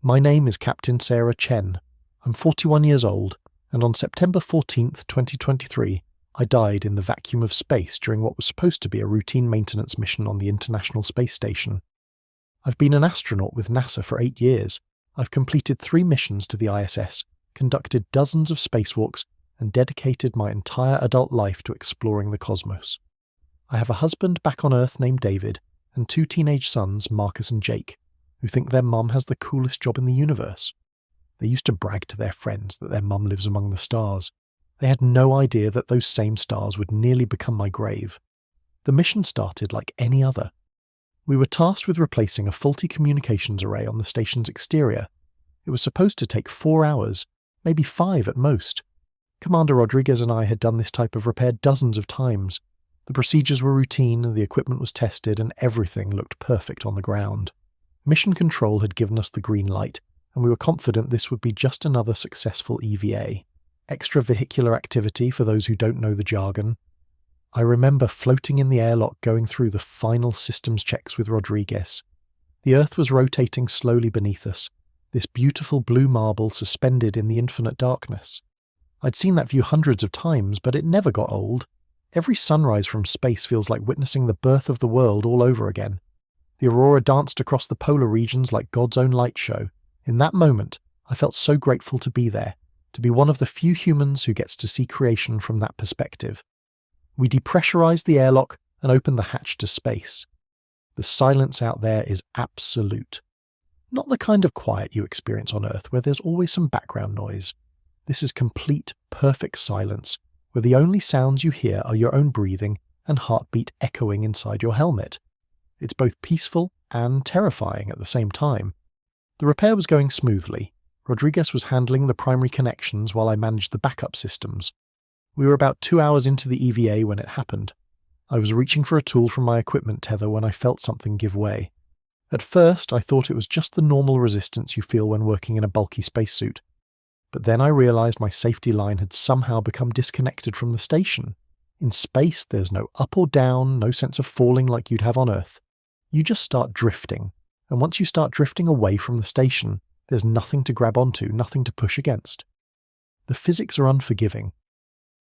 My name is Captain Sarah Chen. I'm 41 years old, and on September 14th, 2023, I died in the vacuum of space during what was supposed to be a routine maintenance mission on the International Space Station. I've been an astronaut with NASA for 8 years. I've completed 3 missions to the ISS, conducted dozens of spacewalks, and dedicated my entire adult life to exploring the cosmos. I have a husband back on Earth named David, and 2 teenage sons, Marcus and Jake, who think their mum has the coolest job in the universe. They used to brag to their friends that their mum lives among the stars. They had no idea that those same stars would nearly become my grave. The mission started like any other. We were tasked with replacing a faulty communications array on the station's exterior. It was supposed to take 4 hours, maybe 5 at most. Commander Rodriguez and I had done this type of repair dozens of times. The procedures were routine, the equipment was tested, and everything looked perfect on the ground. Mission Control had given us the green light, and we were confident this would be just another successful EVA. Extravehicular activity, for those who don't know the jargon. I remember floating in the airlock going through the final systems checks with Rodriguez. The Earth was rotating slowly beneath us, this beautiful blue marble suspended in the infinite darkness. I'd seen that view hundreds of times, but it never got old. Every sunrise from space feels like witnessing the birth of the world all over again. The aurora danced across the polar regions like God's own light show. In that moment, I felt so grateful to be there, to be one of the few humans who gets to see creation from that perspective. We depressurized the airlock and opened the hatch to space. The silence out there is absolute. Not the kind of quiet you experience on Earth where there's always some background noise. This is complete, perfect silence, where the only sounds you hear are your own breathing and heartbeat echoing inside your helmet. It's both peaceful and terrifying at the same time. The repair was going smoothly. Rodriguez was handling the primary connections while I managed the backup systems. We were about 2 hours into the EVA when it happened. I was reaching for a tool from my equipment tether when I felt something give way. At first, I thought it was just the normal resistance you feel when working in a bulky spacesuit. But then I realized my safety line had somehow become disconnected from the station. In space, there's no up or down, no sense of falling like you'd have on Earth. You just start drifting, and once you start drifting away from the station, there's nothing to grab onto, nothing to push against. The physics are unforgiving.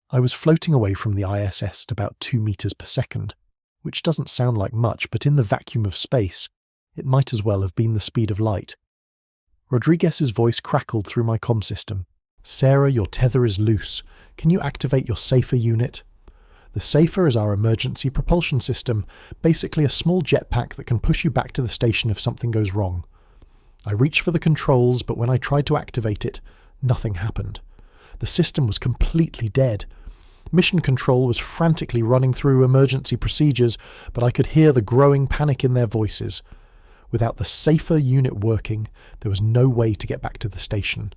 I was floating away from the ISS at about 2 meters per second, which doesn't sound like much, but in the vacuum of space, it might as well have been the speed of light. Rodriguez's voice crackled through my comm system. "Sarah, your tether is loose. Can you activate your SAFER unit?" The SAFER is our emergency propulsion system, basically a small jetpack that can push you back to the station if something goes wrong. I reached for the controls, but when I tried to activate it, nothing happened. The system was completely dead. Mission Control was frantically running through emergency procedures, but I could hear the growing panic in their voices. Without the SAFER unit working, there was no way to get back to the station.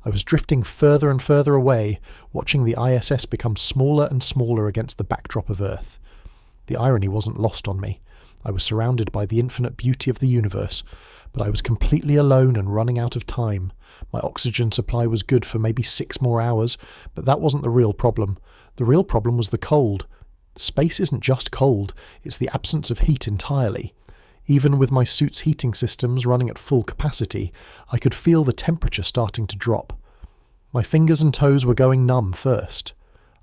I was drifting further and further away, watching the ISS become smaller and smaller against the backdrop of Earth. The irony wasn't lost on me. I was surrounded by the infinite beauty of the universe, but I was completely alone and running out of time. My oxygen supply was good for maybe 6 more hours, but that wasn't the real problem. The real problem was the cold. Space isn't just cold, it's the absence of heat entirely. Even with my suit's heating systems running at full capacity, I could feel the temperature starting to drop. My fingers and toes were going numb first.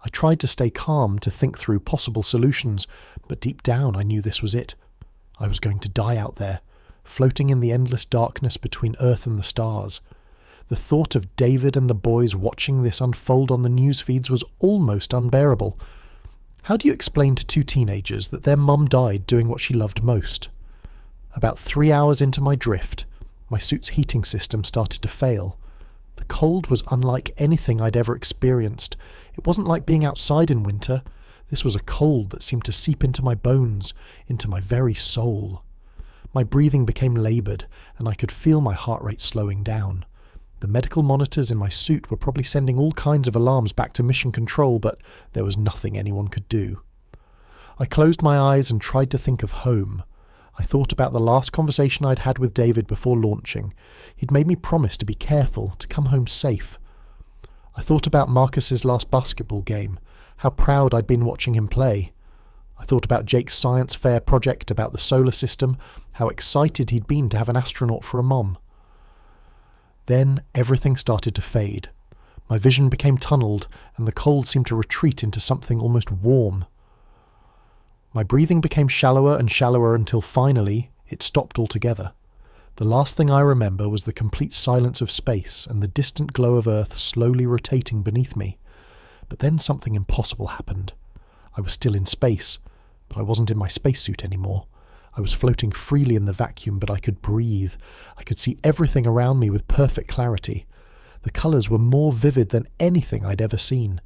I tried to stay calm, to think through possible solutions, but deep down I knew this was it. I was going to die out there, floating in the endless darkness between Earth and the stars. The thought of David and the boys watching this unfold on the news feeds was almost unbearable. How do you explain to 2 teenagers that their mum died doing what she loved most? About 3 hours into my drift, my suit's heating system started to fail. The cold was unlike anything I'd ever experienced. It wasn't like being outside in winter. This was a cold that seemed to seep into my bones, into my very soul. My breathing became laboured, and I could feel my heart rate slowing down. The medical monitors in my suit were probably sending all kinds of alarms back to Mission Control, but there was nothing anyone could do. I closed my eyes and tried to think of home. I thought about the last conversation I'd had with David before launching. He'd made me promise to be careful, to come home safe. I thought about Marcus's last basketball game, how proud I'd been watching him play. I thought about Jake's science fair project about the solar system, how excited he'd been to have an astronaut for a mom. Then everything started to fade. My vision became tunneled, and the cold seemed to retreat into something almost warm. My breathing became shallower and shallower until finally it stopped altogether. The last thing I remember was the complete silence of space and the distant glow of Earth slowly rotating beneath me. But then something impossible happened. I was still in space, but I wasn't in my spacesuit anymore. I was floating freely in the vacuum, but I could breathe. I could see everything around me with perfect clarity. The colours were more vivid than anything I'd ever seen.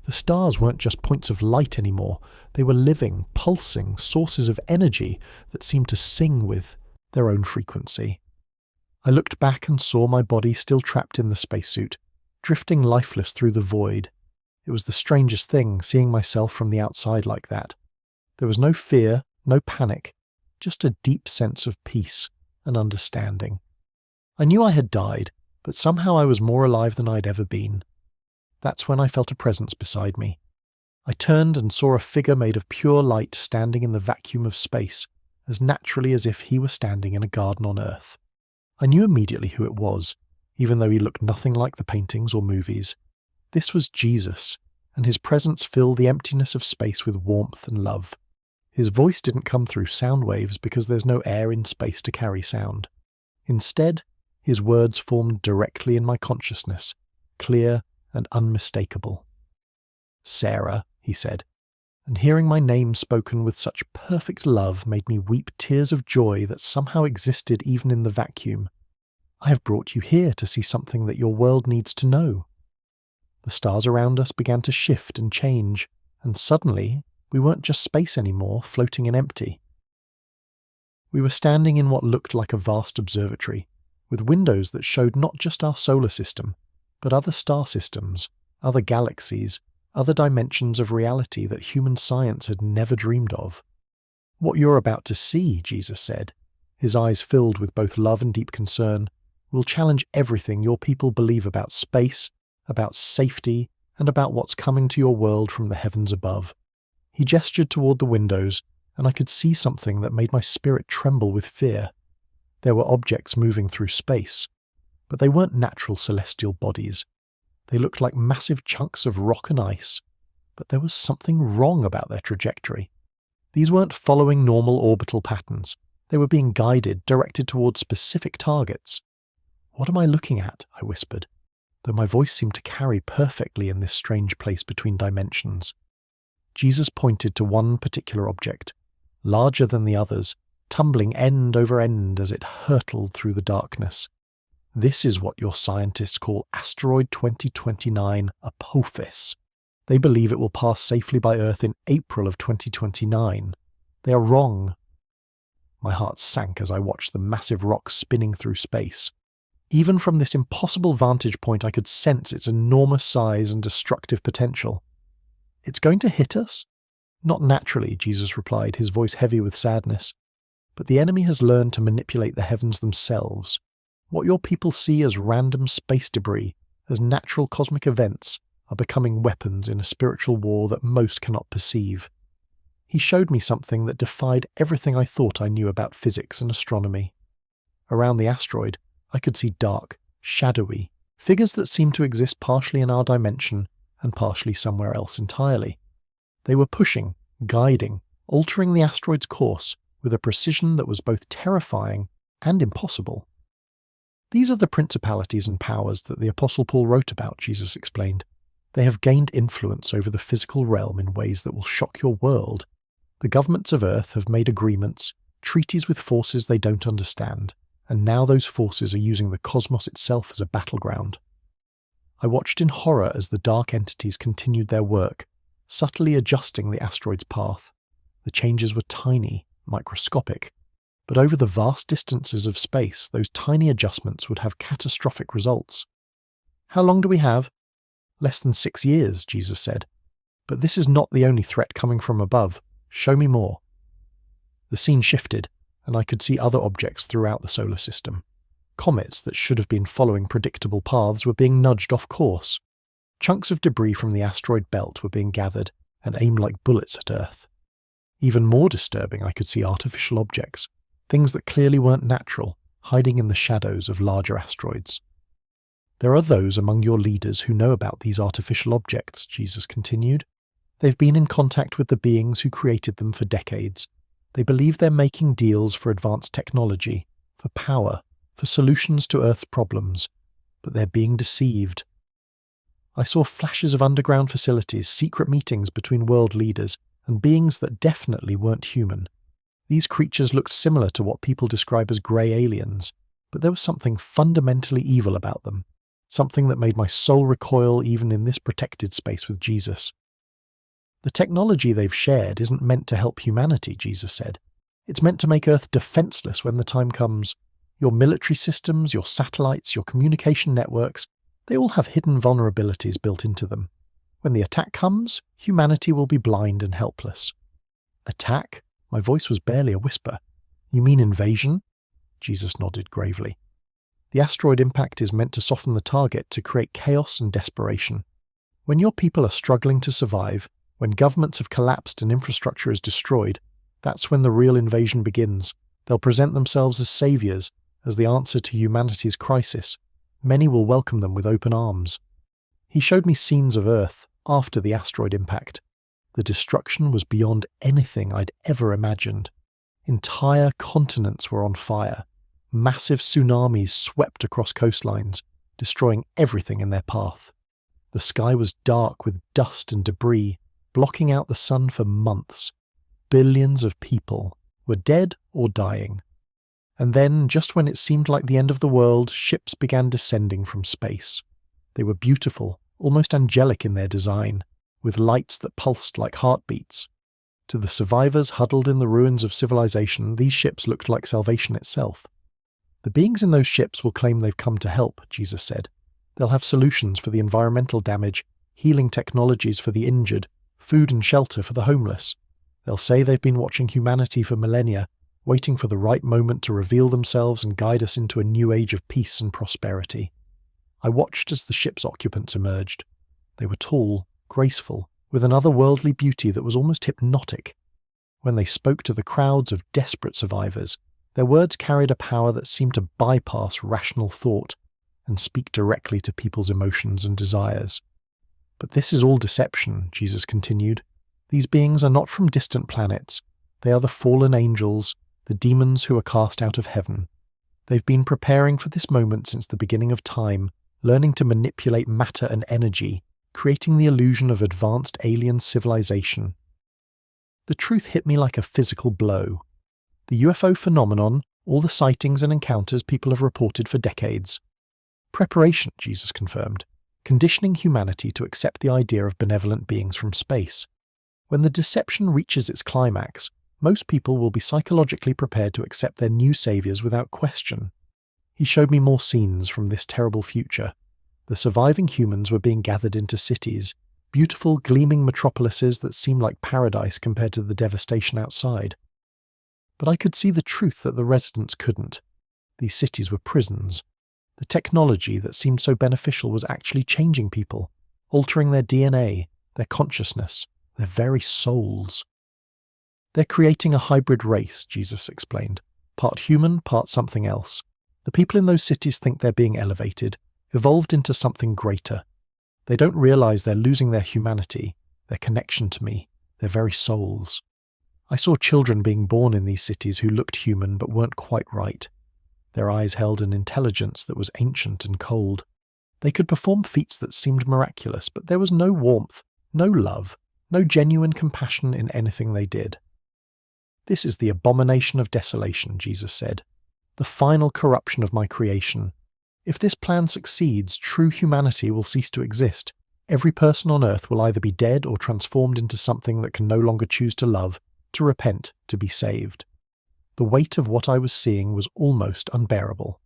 The stars weren't just points of light anymore. They were living, pulsing sources of energy that seemed to sing with their own frequency. I looked back and saw my body still trapped in the spacesuit, drifting lifeless through the void. It was the strangest thing, seeing myself from the outside like that. There was no fear, no panic, just a deep sense of peace and understanding. I knew I had died, but somehow I was more alive than I'd ever been. That's when I felt a presence beside me. I turned and saw a figure made of pure light standing in the vacuum of space, as naturally as if he were standing in a garden on Earth. I knew immediately who it was, even though he looked nothing like the paintings or movies. This was Jesus, and his presence filled the emptiness of space with warmth and love. His voice didn't come through sound waves because there's no air in space to carry sound. Instead, his words formed directly in my consciousness, clear and unmistakable. "Sarah," he said, and hearing my name spoken with such perfect love made me weep tears of joy that somehow existed even in the vacuum. "I have brought you here to see something that your world needs to know." The stars around us began to shift and change, and suddenly we weren't just space anymore, floating and empty. We were standing in what looked like a vast observatory, with windows that showed not just our solar system, but other star systems, other galaxies, other dimensions of reality that human science had never dreamed of. "What you're about to see," Jesus said, his eyes filled with both love and deep concern, "will challenge everything your people believe about space, about safety, and about what's coming to your world from the heavens above." He gestured toward the windows, and I could see something that made my spirit tremble with fear. There were objects moving through space, but they weren't natural celestial bodies. They looked like massive chunks of rock and ice, but there was something wrong about their trajectory. These weren't following normal orbital patterns. They were being guided, directed towards specific targets. "What am I looking at?" I whispered, though my voice seemed to carry perfectly in this strange place between dimensions. Jesus pointed to one particular object, larger than the others, tumbling end over end as it hurtled through the darkness. "This is what your scientists call asteroid 2029 Apophis. They believe it will pass safely by Earth in April of 2029. They are wrong." My heart sank as I watched the massive rock spinning through space. Even from this impossible vantage point, I could sense its enormous size and destructive potential. "It's going to hit us?" "Not naturally," Jesus replied, his voice heavy with sadness. "But the enemy has learned to manipulate the heavens themselves. What your people see as random space debris, as natural cosmic events, are becoming weapons in a spiritual war that most cannot perceive." He showed me something that defied everything I thought I knew about physics and astronomy. Around the asteroid, I could see dark, shadowy figures that seemed to exist partially in our dimension and partially somewhere else entirely. They were pushing, guiding, altering the asteroid's course with a precision that was both terrifying and impossible. "These are the principalities and powers that the Apostle Paul wrote about," Jesus explained. "They have gained influence over the physical realm in ways that will shock your world. The governments of Earth have made agreements, treaties with forces they don't understand, and now those forces are using the cosmos itself as a battleground." I watched in horror as the dark entities continued their work, subtly adjusting the asteroid's path. The changes were tiny, microscopic, but over the vast distances of space, those tiny adjustments would have catastrophic results. "How long do we have?" "Less than 6 years," Jesus said. "But this is not the only threat coming from above. Show me more." The scene shifted, and I could see other objects throughout the solar system. Comets that should have been following predictable paths were being nudged off course. Chunks of debris from the asteroid belt were being gathered and aimed like bullets at Earth. Even more disturbing, I could see artificial objects, things that clearly weren't natural, hiding in the shadows of larger asteroids. There are those among your leaders who know about these artificial objects, Jesus continued. They've been in contact with the beings who created them for decades. They believe they're making deals for advanced technology, for power, for solutions to Earth's problems. But they're being deceived. I saw flashes of underground facilities, secret meetings between world leaders, and beings that definitely weren't human. These creatures looked similar to what people describe as grey aliens, but there was something fundamentally evil about them, something that made my soul recoil even in this protected space with Jesus. The technology they've shared isn't meant to help humanity, Jesus said. It's meant to make Earth defenseless when the time comes. Your military systems, your satellites, your communication networks, they all have hidden vulnerabilities built into them. When the attack comes, humanity will be blind and helpless. Attack? My voice was barely a whisper. You mean invasion? Jesus nodded gravely. The asteroid impact is meant to soften the target, to create chaos and desperation. When your people are struggling to survive, when governments have collapsed and infrastructure is destroyed, that's when the real invasion begins. They'll present themselves as saviors, as the answer to humanity's crisis. Many will welcome them with open arms. He showed me scenes of Earth after the asteroid impact. The destruction was beyond anything I'd ever imagined. Entire continents were on fire. Massive tsunamis swept across coastlines, destroying everything in their path. The sky was dark with dust and debris, blocking out the sun for months. Billions of people were dead or dying. And then, just when it seemed like the end of the world, ships began descending from space. They were beautiful, almost angelic in their design, with lights that pulsed like heartbeats. To the survivors huddled in the ruins of civilization, these ships looked like salvation itself. The beings in those ships will claim they've come to help, Jesus said. They'll have solutions for the environmental damage, healing technologies for the injured, food and shelter for the homeless. They'll say they've been watching humanity for millennia, waiting for the right moment to reveal themselves and guide us into a new age of peace and prosperity. I watched as the ship's occupants emerged. They were tall, graceful, with an otherworldly beauty that was almost hypnotic. When they spoke to the crowds of desperate survivors, their words carried a power that seemed to bypass rational thought and speak directly to people's emotions and desires. But this is all deception, Jesus continued. These beings are not from distant planets. They are the fallen angels, the demons who are cast out of heaven. They've been preparing for this moment since the beginning of time, learning to manipulate matter and energy, creating the illusion of advanced alien civilization. The truth hit me like a physical blow. The UFO phenomenon, all the sightings and encounters people have reported for decades. Preparation, Jesus confirmed, conditioning humanity to accept the idea of benevolent beings from space. When the deception reaches its climax, most people will be psychologically prepared to accept their new saviors without question. He showed me more scenes from this terrible future. The surviving humans were being gathered into cities, beautiful, gleaming metropolises that seemed like paradise compared to the devastation outside. But I could see the truth that the residents couldn't. These cities were prisons. The technology that seemed so beneficial was actually changing people, altering their DNA, their consciousness, their very souls. They're creating a hybrid race, Jesus explained. Part human, part something else. The people in those cities think they're being elevated, evolved into something greater. They don't realize they're losing their humanity, their connection to me, their very souls. I saw children being born in these cities who looked human but weren't quite right. Their eyes held an intelligence that was ancient and cold. They could perform feats that seemed miraculous, but there was no warmth, no love, no genuine compassion in anything they did. This is the abomination of desolation, Jesus said. The final corruption of my creation. If this plan succeeds, true humanity will cease to exist. Every person on earth will either be dead or transformed into something that can no longer choose to love, to repent, to be saved. The weight of what I was seeing was almost unbearable.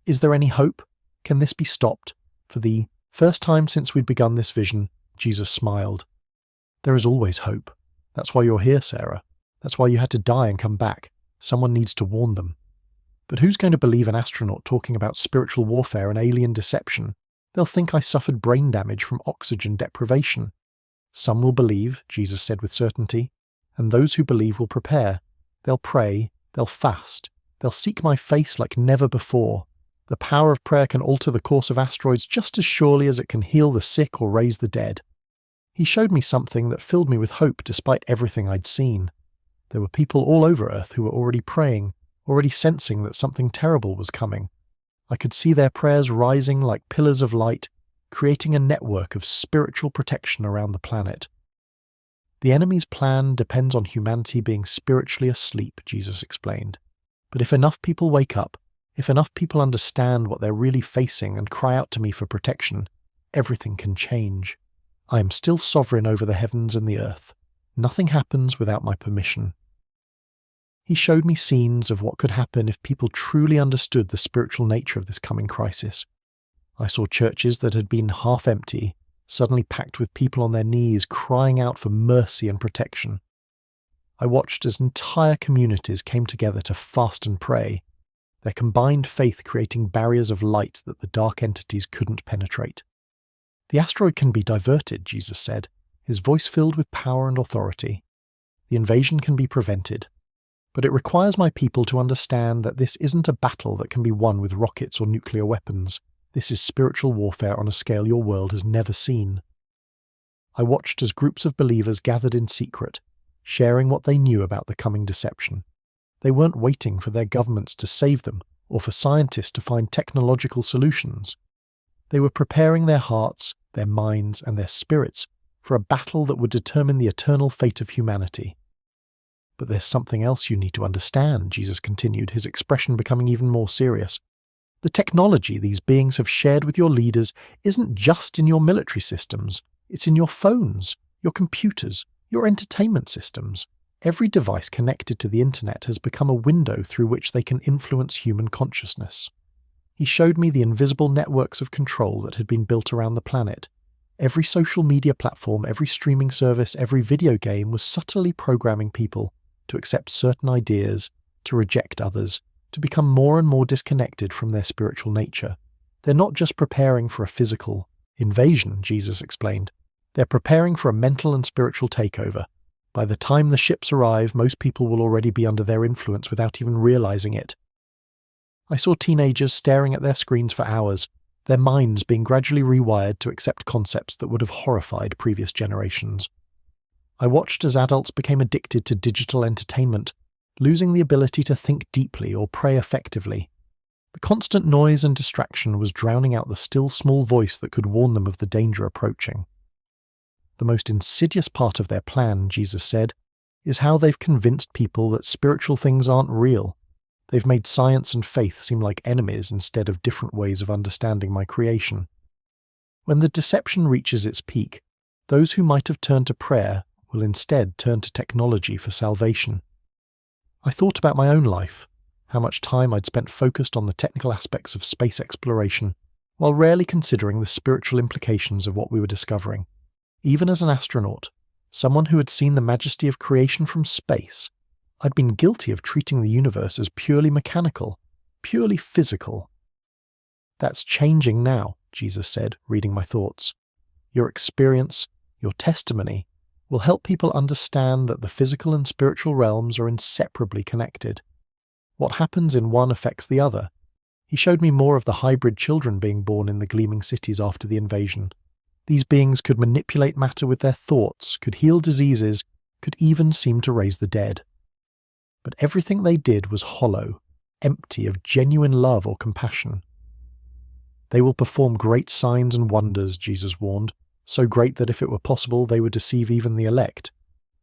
Is there any hope? Can this be stopped? For the first time since we'd begun this vision, Jesus smiled. There is always hope. That's why you're here, Sarah. That's why you had to die and come back. Someone needs to warn them. But who's going to believe an astronaut talking about spiritual warfare and alien deception? They'll think I suffered brain damage from oxygen deprivation. Some will believe, Jesus said with certainty, and those who believe will prepare. They'll pray, they'll fast, they'll seek my face like never before. The The power of prayer can alter the course of asteroids just as surely as it can heal the sick or raise the dead. He showed me something that filled me with hope despite everything I'd seen. There were people all over Earth who were already praying, already sensing that something terrible was coming. I could see their prayers rising like pillars of light, creating a network of spiritual protection around the planet. The enemy's plan depends on humanity being spiritually asleep, Jesus explained. But if enough people wake up, if enough people understand what they're really facing and cry out to me for protection, everything can change. I am still sovereign over the heavens and the earth. Nothing happens without my permission. He showed me scenes of what could happen if people truly understood the spiritual nature of this coming crisis. I saw churches that had been half empty, suddenly packed with people on their knees crying out for mercy and protection. I watched as entire communities came together to fast and pray, their combined faith creating barriers of light that the dark entities couldn't penetrate. The asteroid can be diverted, Jesus said, his voice filled with power and authority. The invasion can be prevented. But it requires my people to understand that this isn't a battle that can be won with rockets or nuclear weapons. This is spiritual warfare on a scale your world has never seen. I watched as groups of believers gathered in secret, sharing what they knew about the coming deception. They weren't waiting for their governments to save them or for scientists to find technological solutions. They were preparing their hearts, their minds, and their spirits for a battle that would determine the eternal fate of humanity. But there's something else you need to understand, Jesus continued, his expression becoming even more serious. The technology these beings have shared with your leaders isn't just in your military systems. It's in your phones, your computers, your entertainment systems. Every device connected to the internet has become a window through which they can influence human consciousness. He showed me the invisible networks of control that had been built around the planet. Every social media platform, every streaming service, every video game was subtly programming people to accept certain ideas, to reject others, to become more and more disconnected from their spiritual nature. They're not just preparing for a physical invasion, Jesus explained. They're preparing for a mental and spiritual takeover. By the time the ships arrive, most people will already be under their influence without even realizing it. I saw teenagers staring at their screens for hours, their minds being gradually rewired to accept concepts that would have horrified previous generations. I watched as adults became addicted to digital entertainment, losing the ability to think deeply or pray effectively. The constant noise and distraction was drowning out the still small voice that could warn them of the danger approaching. The most insidious part of their plan, Jesus said, is how they've convinced people that spiritual things aren't real. They've made science and faith seem like enemies instead of different ways of understanding my creation. When the deception reaches its peak, those who might have turned to prayer will instead turn to technology for salvation. I thought about my own life, how much time I'd spent focused on the technical aspects of space exploration, while rarely considering the spiritual implications of what we were discovering. Even as an astronaut, someone who had seen the majesty of creation from space, I'd been guilty of treating the universe as purely mechanical, purely physical. That's changing now, Jesus said, reading my thoughts. Your experience, your testimony, will help people understand that the physical and spiritual realms are inseparably connected. What happens in one affects the other. He showed me more of the hybrid children being born in the gleaming cities after the invasion. These beings could manipulate matter with their thoughts, could heal diseases, could even seem to raise the dead. But everything they did was hollow, empty of genuine love or compassion. They will perform great signs and wonders, Jesus warned, so great that if it were possible they would deceive even the elect.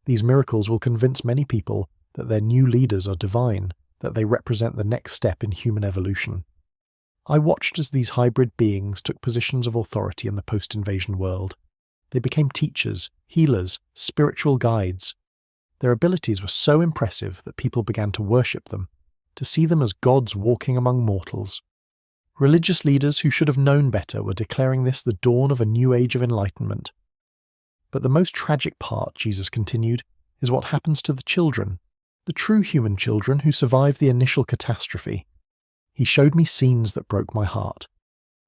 These miracles will convince many people that their new leaders are divine, that they represent the next step in human evolution. I watched as these hybrid beings took positions of authority in the post-invasion world. They became teachers, healers, spiritual guides. Their abilities were so impressive that people began to worship them, to see them as gods walking among mortals. Religious leaders who should have known better were declaring this the dawn of a new age of enlightenment. But the most tragic part, Jesus continued, is what happens to the children, the true human children who survived the initial catastrophe. He showed me scenes that broke my heart.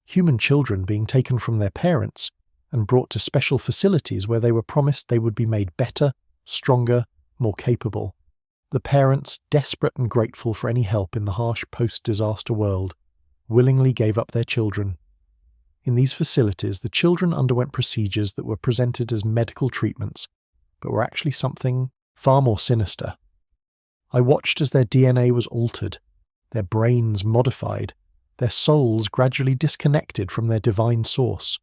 Human children being taken from their parents and brought to special facilities where they were promised they would be made better, stronger, more capable. The parents, desperate and grateful for any help in the harsh post-disaster world, willingly gave up their children. In these facilities, the children underwent procedures that were presented as medical treatments, but were actually something far more sinister. I watched as their DNA was altered, their brains modified, their souls gradually disconnected from their divine source.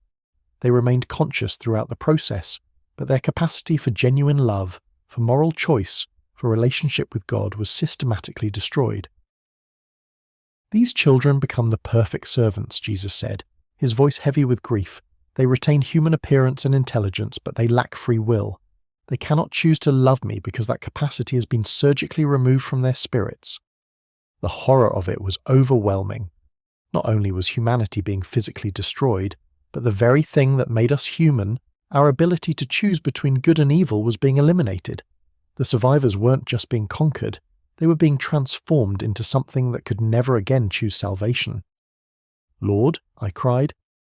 They remained conscious throughout the process, but their capacity for genuine love, for moral choice, for relationship with God was systematically destroyed. These children become the perfect servants, Jesus said, his voice heavy with grief. They retain human appearance and intelligence, but they lack free will. They cannot choose to love me because that capacity has been surgically removed from their spirits. The horror of it was overwhelming. Not only was humanity being physically destroyed, but the very thing that made us human, our ability to choose between good and evil, was being eliminated. The survivors weren't just being conquered, they were being transformed into something that could never again choose salvation. Lord, I cried,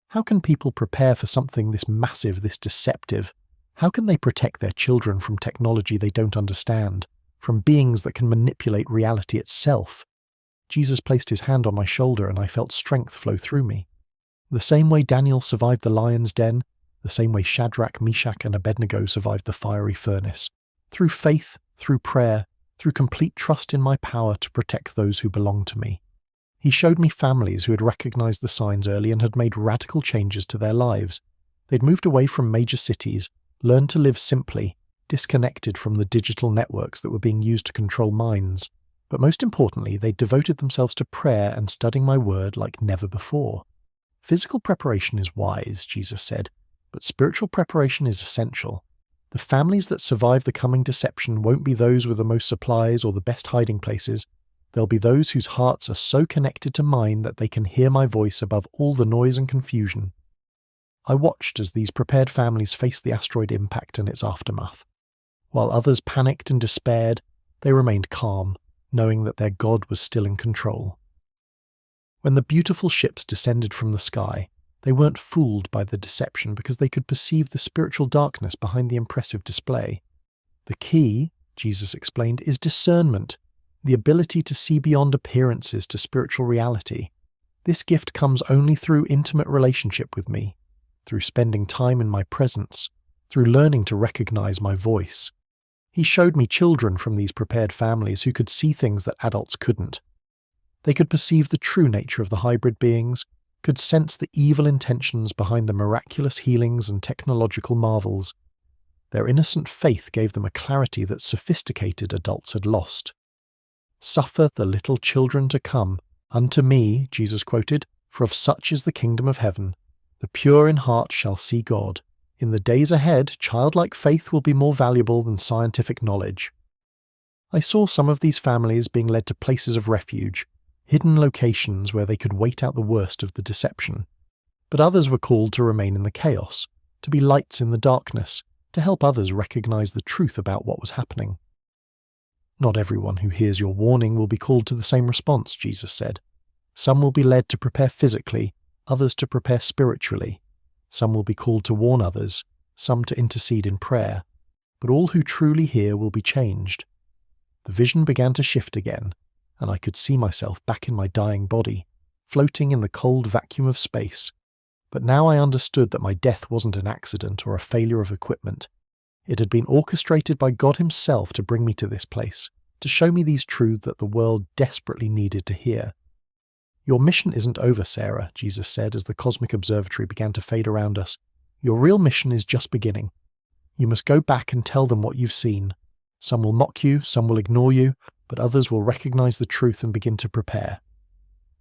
how can people prepare for something this massive, this deceptive? How can they protect their children from technology they don't understand, from beings that can manipulate reality itself? Jesus placed his hand on my shoulder and I felt strength flow through me. The same way Daniel survived the lion's den, the same way Shadrach, Meshach, and Abednego survived the fiery furnace. Through faith, through prayer, through complete trust in my power to protect those who belong to me. He showed me families who had recognized the signs early and had made radical changes to their lives. They'd moved away from major cities, learned to live simply, disconnected from the digital networks that were being used to control minds. But most importantly, they devoted themselves to prayer and studying my word like never before. Physical preparation is wise, Jesus said, but spiritual preparation is essential. The families that survive the coming deception won't be those with the most supplies or the best hiding places. They'll be those whose hearts are so connected to mine that they can hear my voice above all the noise and confusion. I watched as these prepared families faced the asteroid impact and its aftermath. While others panicked and despaired, they remained calm, knowing that their God was still in control. When the beautiful ships descended from the sky, they weren't fooled by the deception because they could perceive the spiritual darkness behind the impressive display. The key, Jesus explained, is discernment, the ability to see beyond appearances to spiritual reality. This gift comes only through intimate relationship with me, through spending time in my presence, through learning to recognize my voice. He showed me children from these prepared families who could see things that adults couldn't. They could perceive the true nature of the hybrid beings, could sense the evil intentions behind the miraculous healings and technological marvels. Their innocent faith gave them a clarity that sophisticated adults had lost. "Suffer the little children to come unto me," Jesus quoted, "for of such is the kingdom of heaven. The pure in heart shall see God. In the days ahead, childlike faith will be more valuable than scientific knowledge." I saw some of these families being led to places of refuge, hidden locations where they could wait out the worst of the deception. But others were called to remain in the chaos, to be lights in the darkness, to help others recognize the truth about what was happening. Not everyone who hears your warning will be called to the same response, Jesus said. Some will be led to prepare physically, others to prepare spiritually. Some will be called to warn others, some to intercede in prayer. But all who truly hear will be changed. The vision began to shift again, and I could see myself back in my dying body, floating in the cold vacuum of space. But now I understood that my death wasn't an accident or a failure of equipment. It had been orchestrated by God himself to bring me to this place, to show me these truths that the world desperately needed to hear. "Your mission isn't over, Sarah," Jesus said as the cosmic observatory began to fade around us. "Your real mission is just beginning. You must go back and tell them what you've seen. Some will mock you, some will ignore you, but others will recognize the truth and begin to prepare."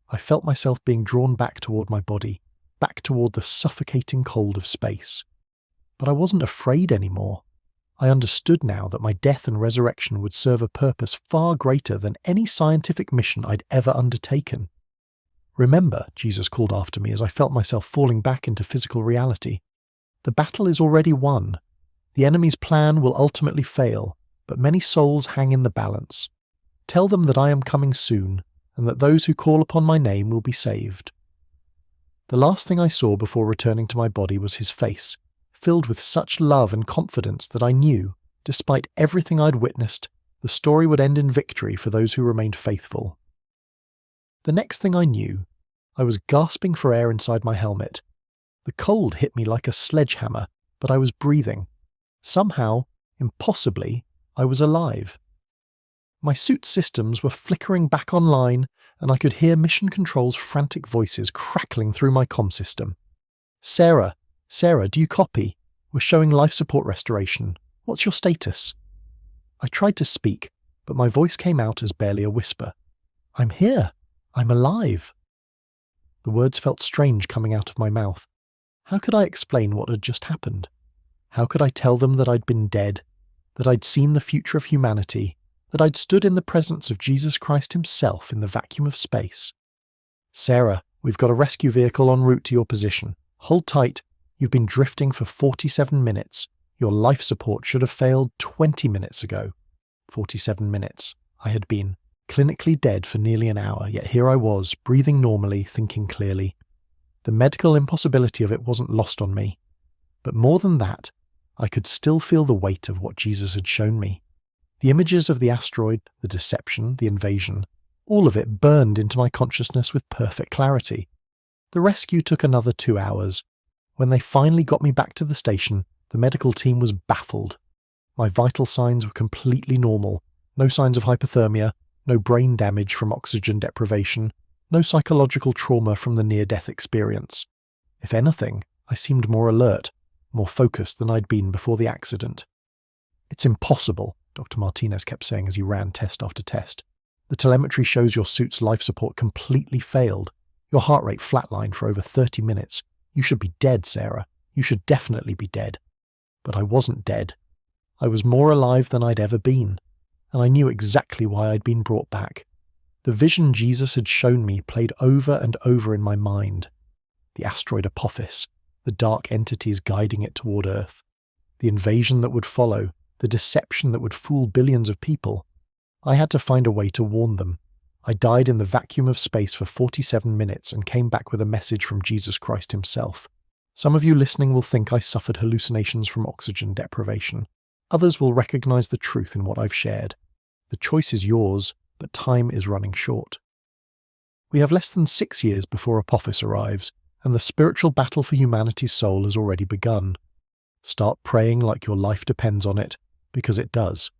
I felt myself being drawn back toward my body, back toward the suffocating cold of space. But I wasn't afraid anymore. I understood now that my death and resurrection would serve a purpose far greater than any scientific mission I'd ever undertaken. "Remember," Jesus called after me as I felt myself falling back into physical reality, "the battle is already won. The enemy's plan will ultimately fail, but many souls hang in the balance. Tell them that I am coming soon, and that those who call upon my name will be saved." The last thing I saw before returning to my body was his face, filled with such love and confidence that I knew, despite everything I'd witnessed, the story would end in victory for those who remained faithful. The next thing I knew, I was gasping for air inside my helmet. The cold hit me like a sledgehammer, but I was breathing. Somehow, impossibly, I was alive. My suit systems were flickering back online, and I could hear Mission Control's frantic voices crackling through my comm system. Sarah, do you copy? We're showing life support restoration. What's your status? I tried to speak, but my voice came out as barely a whisper. I'm here. I'm alive. The words felt strange coming out of my mouth. How could I explain what had just happened? How could I tell them that I'd been dead, that I'd seen the future of humanity, that I'd stood in the presence of Jesus Christ himself in the vacuum of space? Sarah, we've got a rescue vehicle en route to your position. Hold tight. You've been drifting for 47 minutes. Your life support should have failed 20 minutes ago. 47 minutes. I had been clinically dead for nearly an hour, yet here I was, breathing normally, thinking clearly. The medical impossibility of it wasn't lost on me. But more than that, I could still feel the weight of what Jesus had shown me. The images of the asteroid, the deception, the invasion, all of it burned into my consciousness with perfect clarity. The rescue took another 2 hours. When they finally got me back to the station, the medical team was baffled. My vital signs were completely normal. No signs of hypothermia, no brain damage from oxygen deprivation, no psychological trauma from the near-death experience. If anything, I seemed more alert, more focused than I'd been before the accident. It's impossible, Dr. Martinez kept saying as he ran test after test. The telemetry shows your suit's life support completely failed. Your heart rate flatlined for over 30 minutes. You should be dead, Sarah. You should definitely be dead. But I wasn't dead. I was more alive than I'd ever been, and I knew exactly why I'd been brought back. The vision Jesus had shown me played over and over in my mind. The asteroid Apophis, the dark entities guiding it toward Earth, the invasion that would follow, the deception that would fool billions of people. I had to find a way to warn them. I died in the vacuum of space for 47 minutes and came back with a message from Jesus Christ himself. Some of you listening will think I suffered hallucinations from oxygen deprivation. Others will recognize the truth in what I've shared. The choice is yours, but time is running short. We have less than 6 years before Apophis arrives, and the spiritual battle for humanity's soul has already begun. Start praying like your life depends on it, because it does.